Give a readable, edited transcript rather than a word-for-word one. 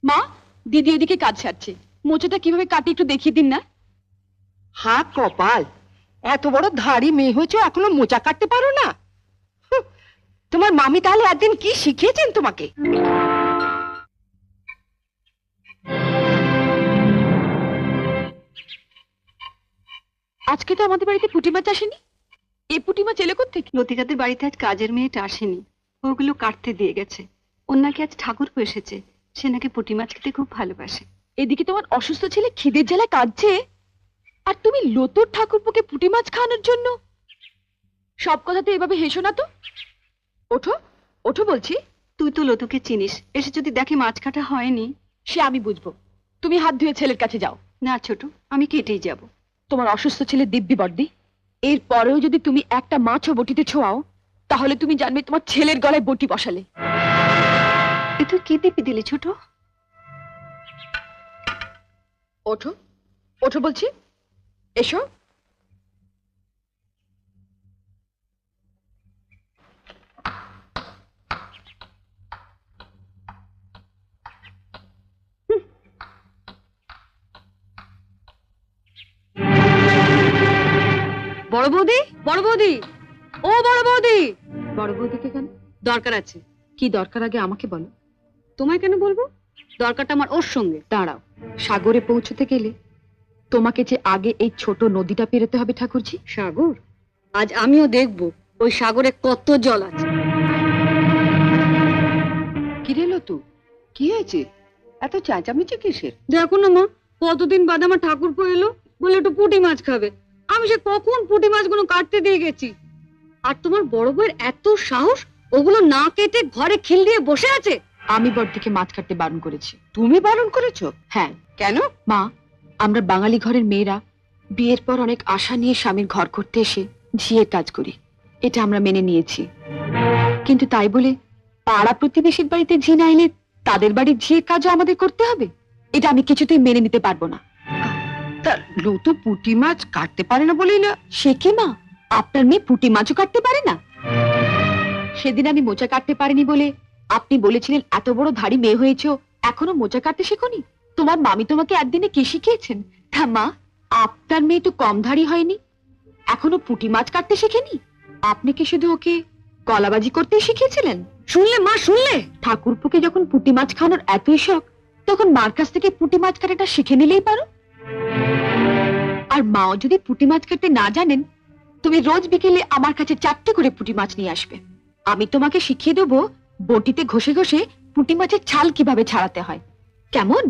মা, দিদি এদিকে কাজ সারছে, মোচাটা কিভাবে কাটি একটু দেখিয়ে দিন না। হা কপাল, এত বড় ধাড়ি মেয়ে হয়েছে এখনো মোচা কাটতে পারো না? তোমার মামি তাহলে একদিন কি শিখিয়েছেন তোমাকে? আজকে তো আমাদের বাড়িতে পুঁটি মাছ আসেনি। এই পুঁটি মাছ এলো কোত্থেকে? লতিকাদের বাড়িতে আজ কাজের মেয়েটা আসেনি, ওগুলো কাটতে দিয়ে গেছে। ওর নাকি আজ ঠাকুরপো এসেছে, সে নাকি পুঁটি মাছ খেতে খুব ভালোবাসে। এদিকে তোমার অসুস্থ ছেলে খিদের জ্বালায় কাঁদছে, আর তুমি লতুর ঠাকুরপোকে পুঁটি মাছ খাওয়ানোর জন্য। সব কথাতে এভাবে হেসো না তো। ওঠো ওঠো বলছি। তুই তো লতুকে চিনিস, এসে যদি দেখে মাছ কাটা হয়নি। সে আমি বুঝবো, তুমি হাত ধুয়ে ছেলের কাছে যাও। না ছোট, আমি কেটেই যাব। তোমার অসুস্থ ছেলে দিব্যি বর্দি, এর পরেও যদি তুমি একটা মাছও বটিতে ছোঁয়াও, তাহলে তুমি জানবে তোমার ছেলের গলায় বটি বসালে। এ তুই কি দিবি দিলি ছোট? ওঠো ওঠো বলছি, এসো। বড় বৌদি, বড় বৌদি, ও বড় বৌদি। বড় বৌদিকে কেন? দরকার আছে। কি দরকার আগে আমাকে বলো। তোমায় কেন বলবো? দরকারটা আমার ওর সঙ্গে। দাঁড়াও, সাগরে পৌঁছতে গেলে তোমাকে যে আগে এই ছোট নদীটা পেরোতে হবে ঠাকুরজি। সাগর? আজ আমিও দেখব ওই সাগরে কত জল আছে। কি রে লতু, কি হয়েছে? এত চেঁচামেচি কিসের? দেখো না মা, কতদিন বাদে আমার ঠাকুরপো এলো, বলে একটু পুঁটি মাছ খাবে। আমি সে কখন পুঁটি মাছগুলো কাটতে দিয়ে গেছি, আর তোমার বড় বউয়ের এত সাহস, ওগুলো না কেটে ঘরে খিল দিয়ে বসে আছে। আমি বড়দিকে মাছ কাটতে বারণ করেছি। তুমি বারণ করেছো? হ্যাঁ। কেন? মা, আমরা বাঙালি ঘরের মেয়েরা বিয়ের পর অনেক আশা নিয়ে স্বামীর ঘর করতে এসে ঝিয়ের কাজ করি, এটা আমরা মেনে নিয়েছি। কিন্তু তাই বলে পাড়া প্রতিবেশীর বাড়িতে ঝি না এলে তাদের বাড়ির ঝিয়ের কাজও আমাদের করতে হবে, এটা আমি কিছুতেই মেনে নিতে পারবো না। তা লতু পুঁটি মাছ কাটতে পারে না বলেই না? সে কি মা, আপনার মেয়ে পুঁটি মাছও কাটতে পারে না? সেদিন আমি মোচা কাটতে পারিনি বলে আপনি বলেছিলেন এত বড় ধাড়ি মেয়ে হয়েছো, এখনো মোচা কাটতে শেখোনি? তোমার মামি তোমাকে একদিনে কি শিখিয়েছেন? তা মা, আপনার মেয়ে তো কম ধাড়ি হয়নি, এখনো পুঁটি মাছ কাটতে শেখেনি। আপনি কি শুধু ওকে কলাবাজি করতেই শিখিয়েছিলেন? শুনলে মা, শুনলে? ঠাকুরপুকে যখন পুঁটি মাছ খাওয়ানোর এতই শখ, তখন মার কাছ থেকে পুঁটি মাছ কাটাটা শিখে নিলেই পারো। আর মাও যদি পুঁটি মাছ কাটতে না জানেন, তুমি রোজ বিকেলে আমার কাছে 4টে করে পুঁটি মাছ নিয়ে আসবে। আমি তোমাকে শিখিয়ে দেবো বটিতে ঘষে ঘষে পুঁটি মাছের ছাল কিভাবে ছাড়াতে হয়। কেমন?